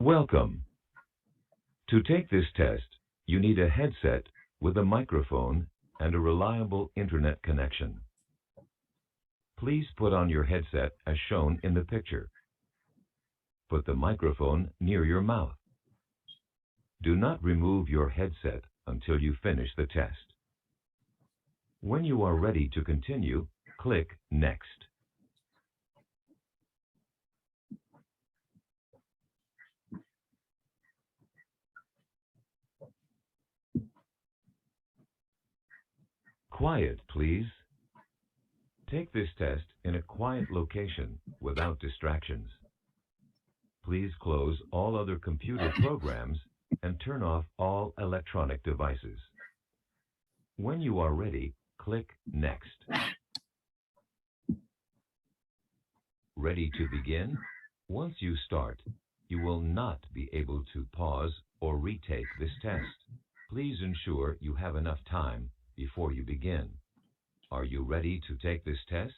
Welcome. To take this test, you need a headset with a microphone and a reliable internet connection. Please put on your headset as shown in the picture. Put the microphone near your mouth. Do not remove your headset until you finish the test. When you are ready to continue, click Next. Quiet, please. Take this test in a quiet location without distractions. Please close all other computer programs and turn off all electronic devices. When you are ready, click Next. Ready to begin? Once you start, you will not be able to pause or retake this test. Please ensure you have enough time before you begin. Are you ready to take this test?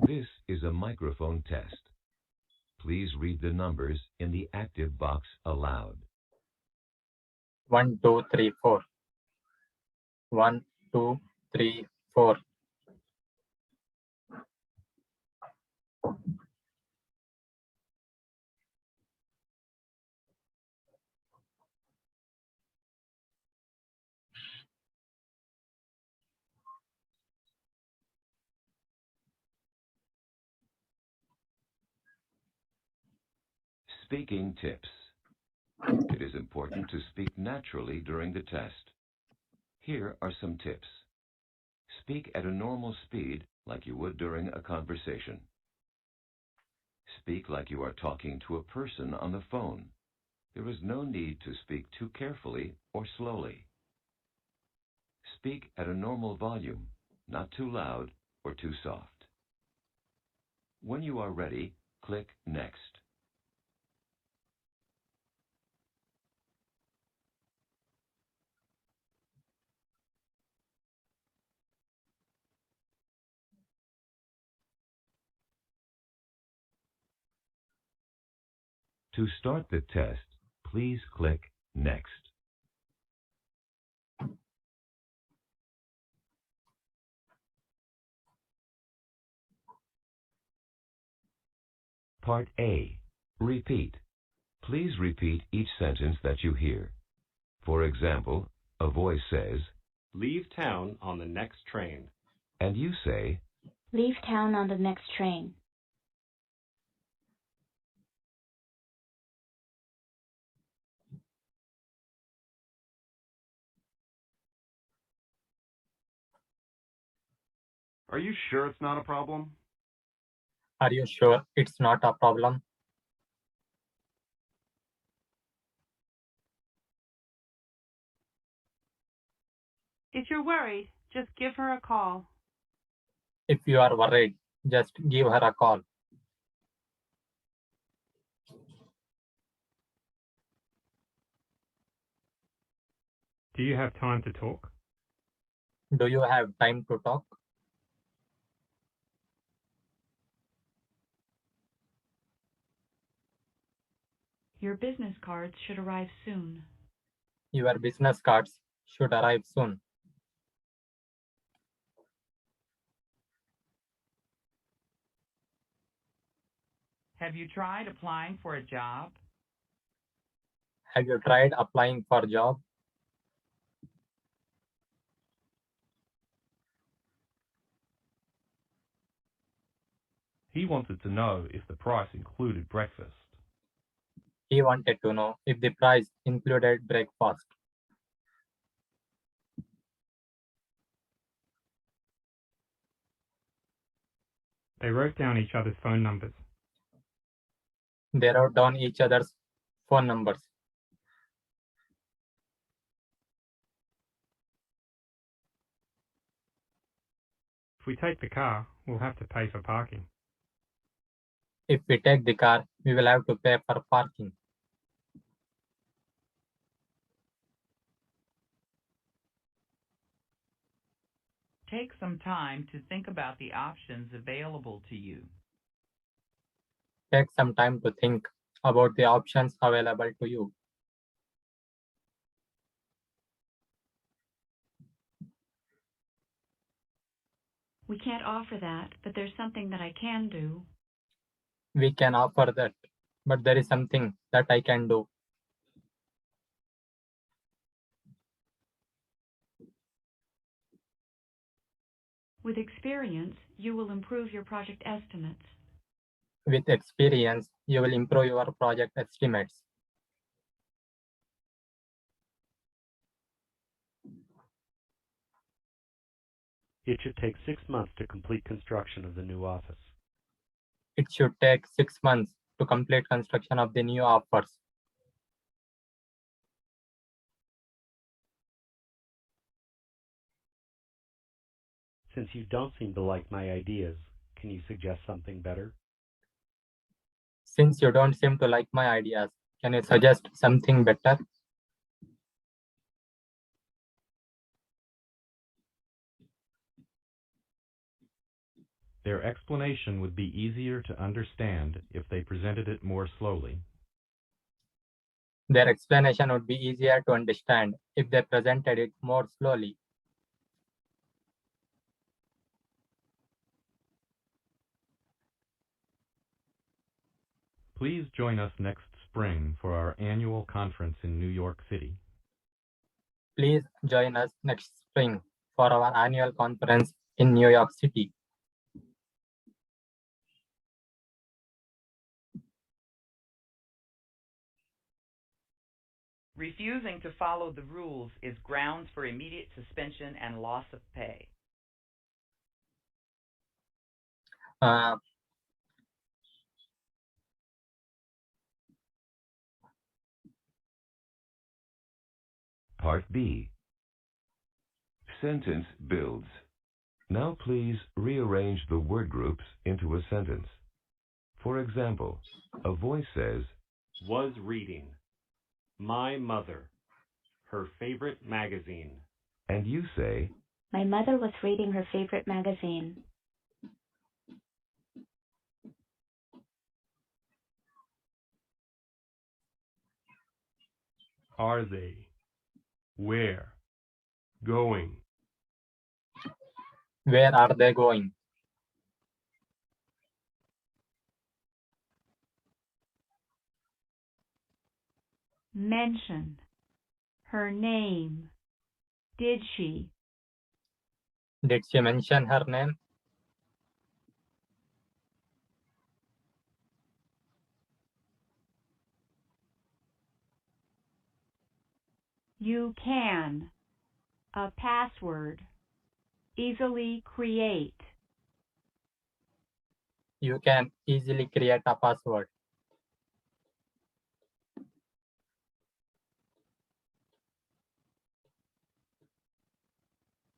This is a microphone test. Please read the numbers in the active box aloud. 1, 2, 3, 4. 1, 2, 3, 4. Speaking tips. It is important to speak naturally during the test. Here are some tips. Speak at a normal speed like you would during a conversation. Speak like you are talking to a person on the phone. There is no need to speak too carefully or slowly. Speak at a normal volume, not too loud or too soft. When you are ready, click Next. To start the test, please click Next. Part A. Repeat. Please repeat each sentence that you hear. For example, a voice says, "Leave town on the next train." and you say, Leave town on the next train. Are you sure it's not a problem? Are you sure it's not a problem? If you're worried, just give her a call. If you are worried, just give her a call. Do you have time to talk? Do you have time to talk? Your business cards should arrive soon. Your business cards should arrive soon. Have you tried applying for a job? Have you tried applying for a job? He wanted to know if the price included breakfast. He wanted to know if the price included breakfast. They wrote down each other's phone numbers. They wrote down each other's phone numbers. If we take the car, we'll have to pay for parking. If we take the car, we will have to pay for parking. Take some time to think about the options available to you. Take some time to think about the options available to you. We can't offer that, but there's something that I can do. We can offer that, but there is something that I can do. With experience, you will improve your project estimates. With experience, you will improve your project estimates. It should take 6 months to complete construction of the new office. It should take 6 months to complete construction of the new office. Since you don't seem to like my ideas, can you suggest something better? Since you don't seem to like my ideas, can you suggest something better? Their explanation would be easier to understand if they presented it more slowly. Their explanation would be easier to understand if they presented it more slowly. Please join us next spring for our annual conference in New York City. Please join us next spring for our annual conference in New York City. Refusing to follow the rules is grounds for immediate suspension and loss of pay. Part B. Sentence builds. Now please rearrange the word groups into a sentence. For example, a voice says, Was reading. My mother. Her favorite magazine. and you say, My mother was reading her favorite magazine. Are they? Where? Going. Where are they going? Mention. Her name. Did she? Did she mention her name? You can. A password. Easily create. You can easily create a password.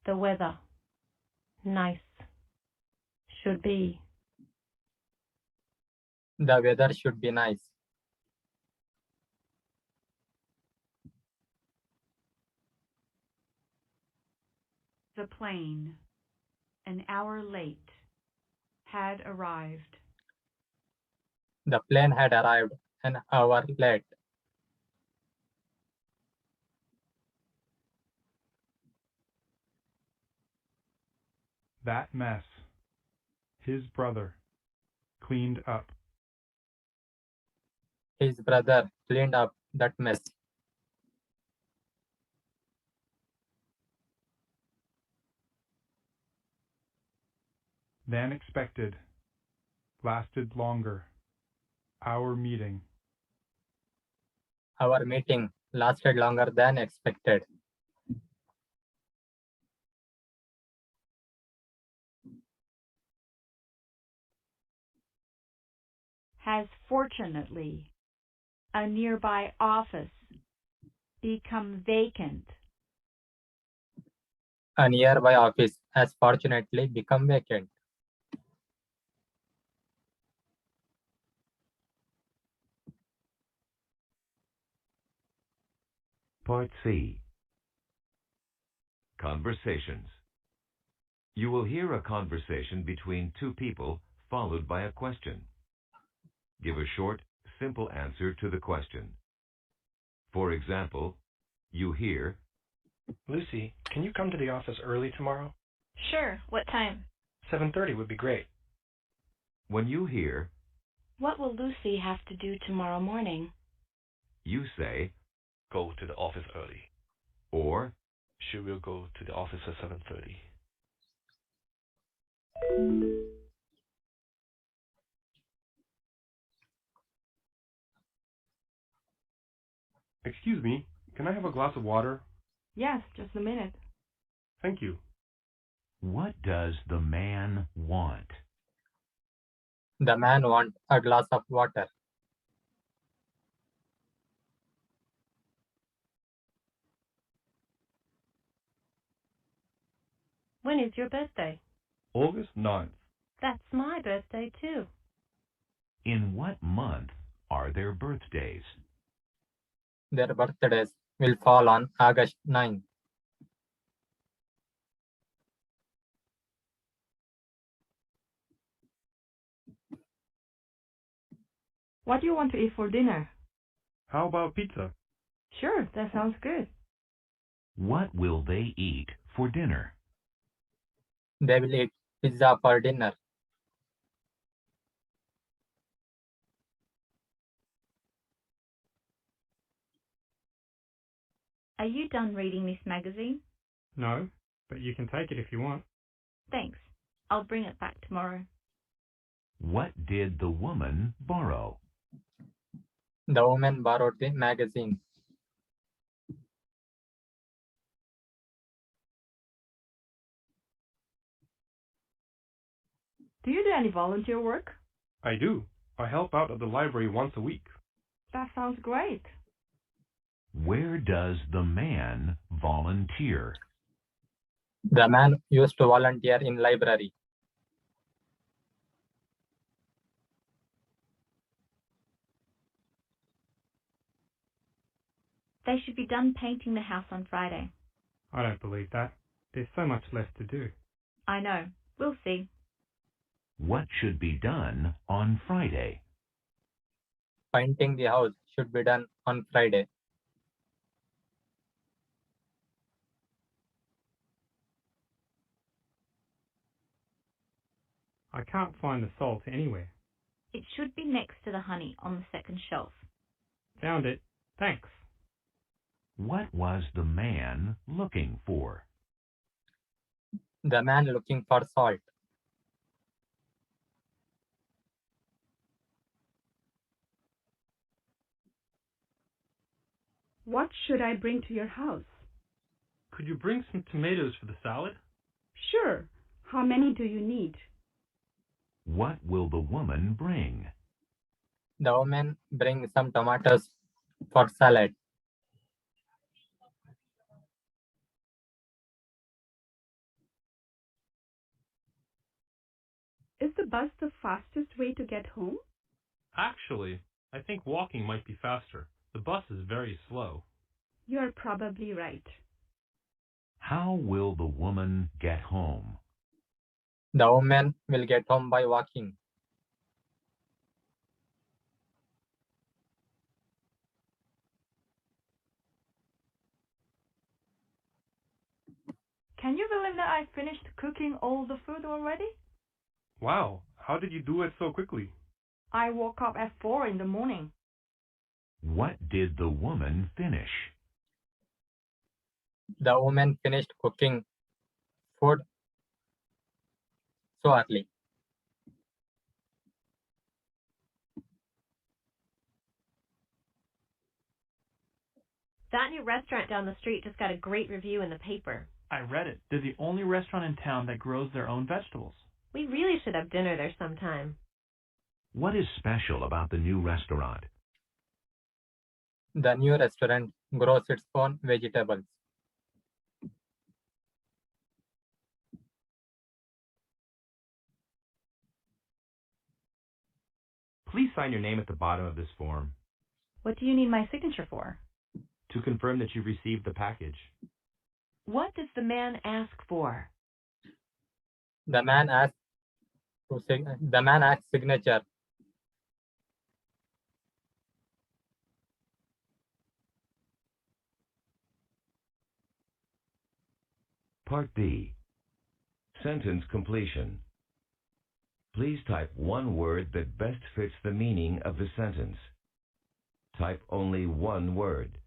The weather. Nice. Should be. The weather should be nice. The plane, an hour late, had arrived. The plane had arrived an hour late. That mess. His brother. Cleaned up. His brother cleaned up that mess. Than expected. Lasted longer. Our meeting. Our meeting lasted longer than expected. Has fortunately. A nearby office. Become vacant. A nearby office has fortunately become vacant. Part C. Conversations. You will hear a conversation between two people followed by a question. Give a short, simple answer to the question. For example, you hear, Lucy, can you come to the office early tomorrow? Sure. What time? 7:30 would be great. when you hear, What will Lucy have to do tomorrow morning? you say, Go to the office early. or, She will go to the office at 7:30. Excuse me, can I have a glass of water? Yes, just a minute. Thank you. what does the man want? The man wants a glass of water. When is your birthday? August 9th. That's my birthday too. In what month are their birthdays? Their birthdays will fall on August 9. What do you want to eat for dinner? How about pizza? Sure, that sounds good. What will they eat for dinner? They will eat pizza for dinner. Are you done reading this magazine? No, but you can take it if you want. Thanks. I'll bring it back tomorrow. What did the woman borrow? The woman borrowed the magazine. Do you do any volunteer work? I do. I help out at the library once a week. That sounds great. Where does the man volunteer? The man used to volunteer in library. They should be done painting the house on Friday. I don't believe that. There's so much left to do. I know. We'll see. What should be done on Friday? Painting the house should be done on Friday. I can't find the salt anywhere. It should be next to the honey on the second shelf. Found it. Thanks. What was the man looking for? The man looking for salt. What should I bring to your house? Could you bring some tomatoes for the salad? Sure. How many do you need? What will the woman bring? The woman brings some tomatoes for salad. Is the bus the fastest way to get home? Actually, I think walking might be faster. The bus is very slow. You're probably right. How will the woman get home? The woman will get home by walking. Can you believe that I finished cooking all the food already? Wow, how did you do it so quickly? I woke up at 4 in the morning. What did the woman finish? The woman finished cooking food so early. That new restaurant down the street just got a great review in the paper. I read it. They're the only restaurant in town that grows their own vegetables. We really should have dinner there sometime. What is special about the new restaurant? The new restaurant grows its own vegetables. Please sign your name at the bottom of this form What do you need my signature for? to confirm that you received the package. What does the man ask for? The man asks signature. Part B. Sentence completion. Please type one word that best fits the meaning of the sentence. Type only one word.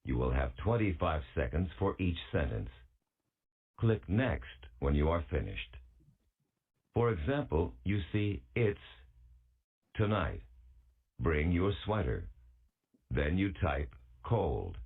You will have 25 seconds for each sentence. Click Next when you are finished. For example, you see it's tonight. Bring your sweater. Then you type cold.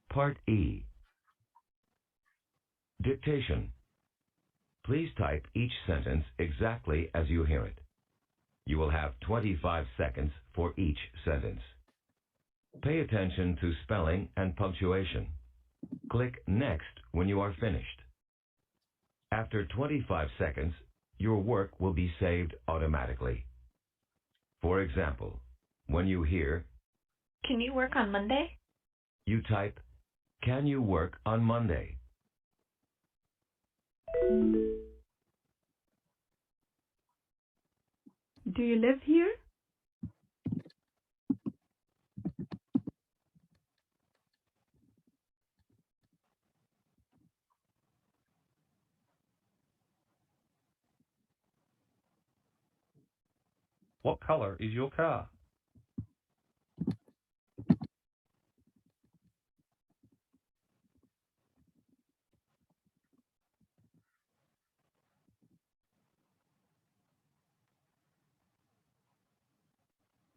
Part E. Dictation. Please type each sentence exactly as you hear it. You will have 25 seconds for each sentence. Pay attention to spelling and punctuation. Click Next when you are finished. After 25 seconds, your work will be saved automatically. For example, when you hear, Can you work on Monday? you type, Can you work on Monday? Do you live here? What color is your car?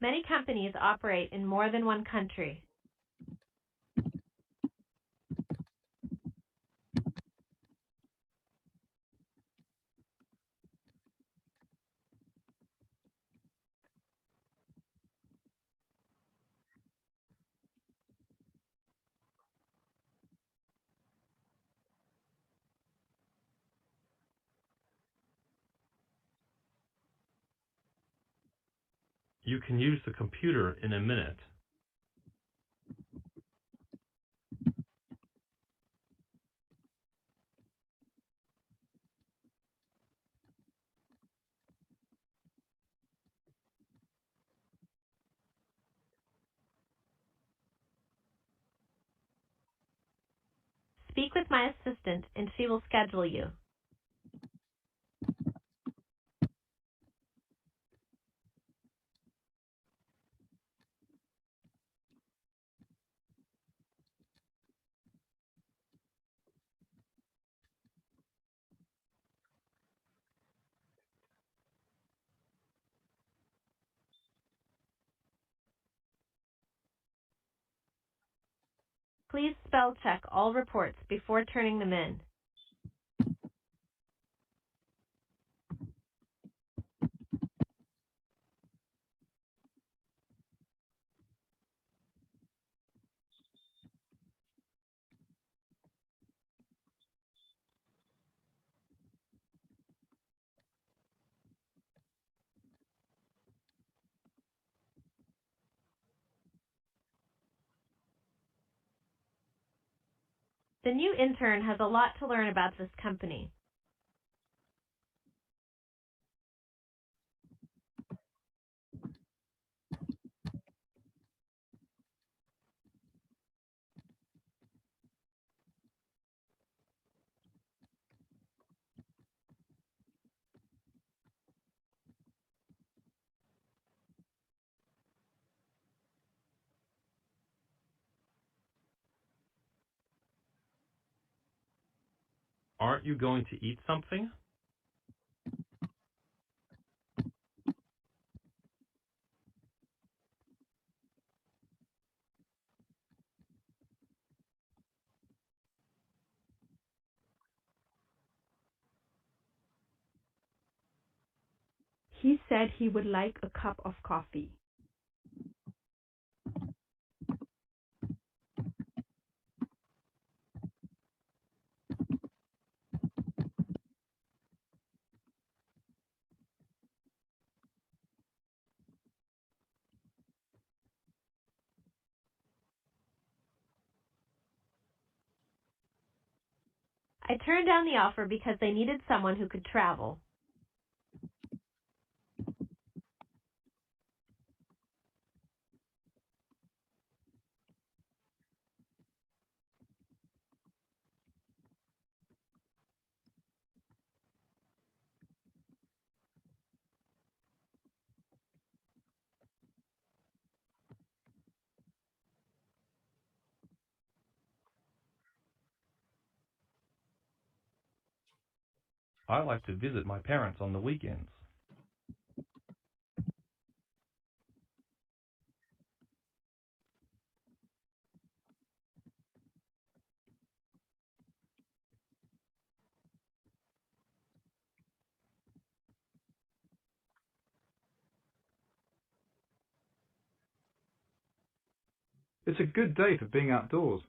Many companies operate in more than one country. You can use the computer in a minute. Speak with my assistant and she will schedule you. Please spell check all reports before turning them in. The new intern has a lot to learn about this company. Aren't you going to eat something? He said he would like a cup of coffee. I turned down the offer because they needed someone who could travel. I like to visit my parents on the weekends. It's a good day for being outdoors.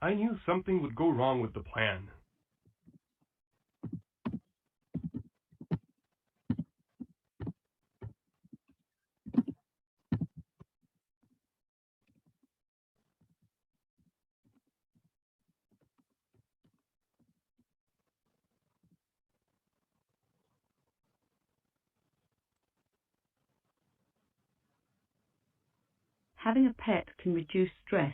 I knew something would go wrong with the plan. Having a pet can reduce stress.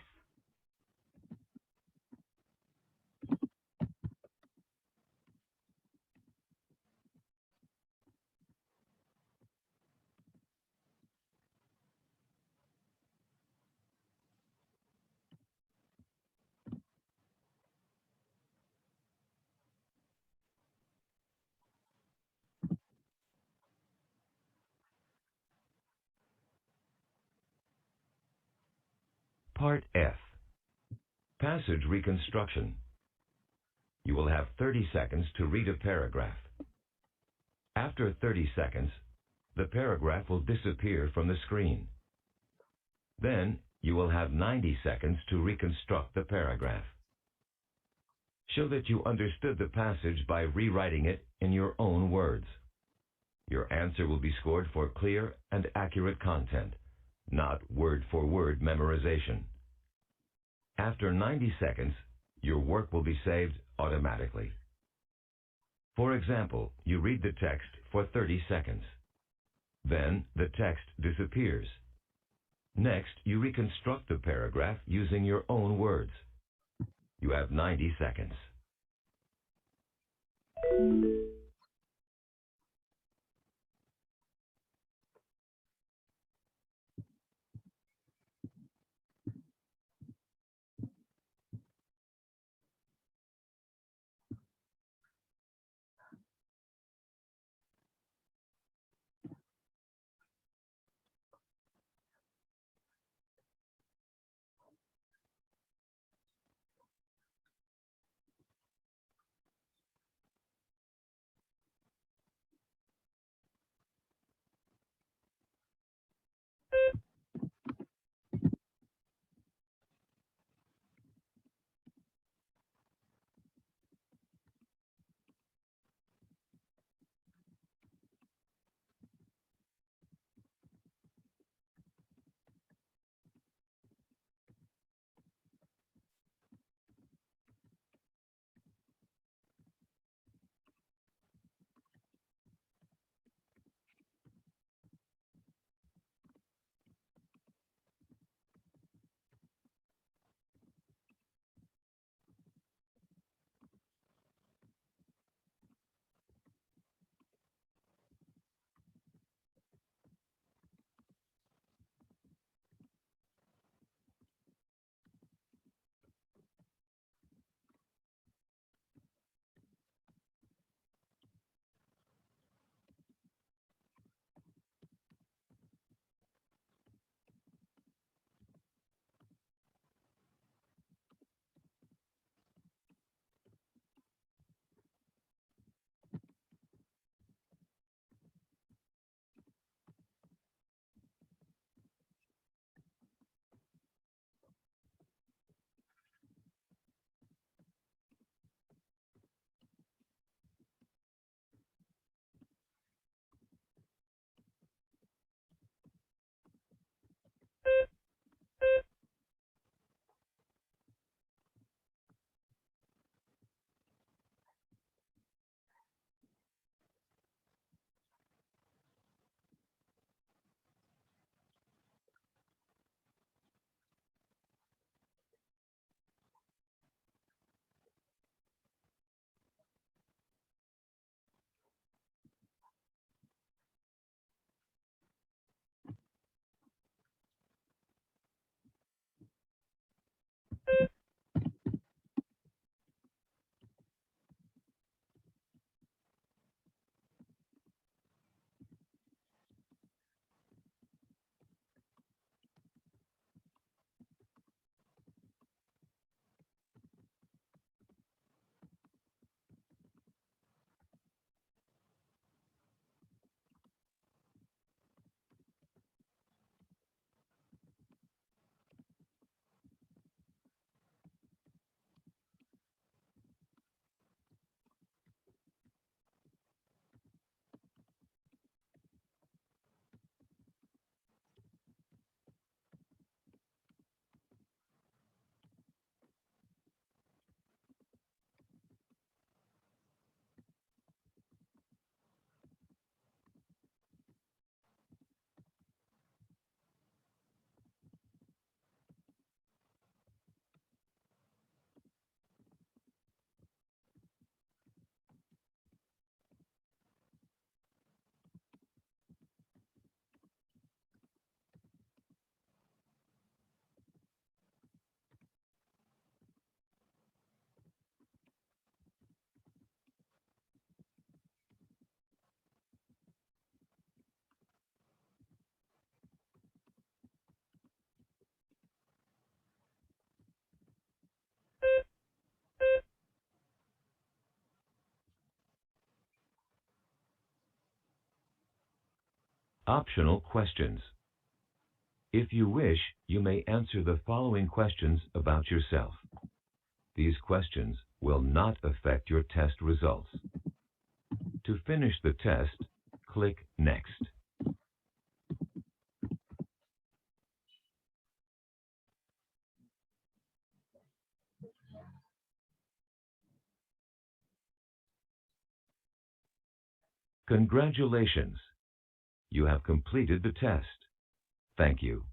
Part F. Passage Reconstruction. You will have 30 seconds to read a paragraph. After 30 seconds, the paragraph will disappear from the screen. Then, you will have 90 seconds to reconstruct the paragraph. Show that you understood the passage by rewriting it in your own words. Your answer will be scored for clear and accurate content, not word-for-word memorization. After 90 seconds, your work will be saved automatically. For example, you read the text for 30 seconds. Then, the text disappears. Next, you reconstruct the paragraph using your own words. You have 90 seconds. Optional questions. If you wish, you may answer the following questions about yourself. These questions will not affect your test results. To finish the test, click Next. Congratulations! You have completed the test. Thank you.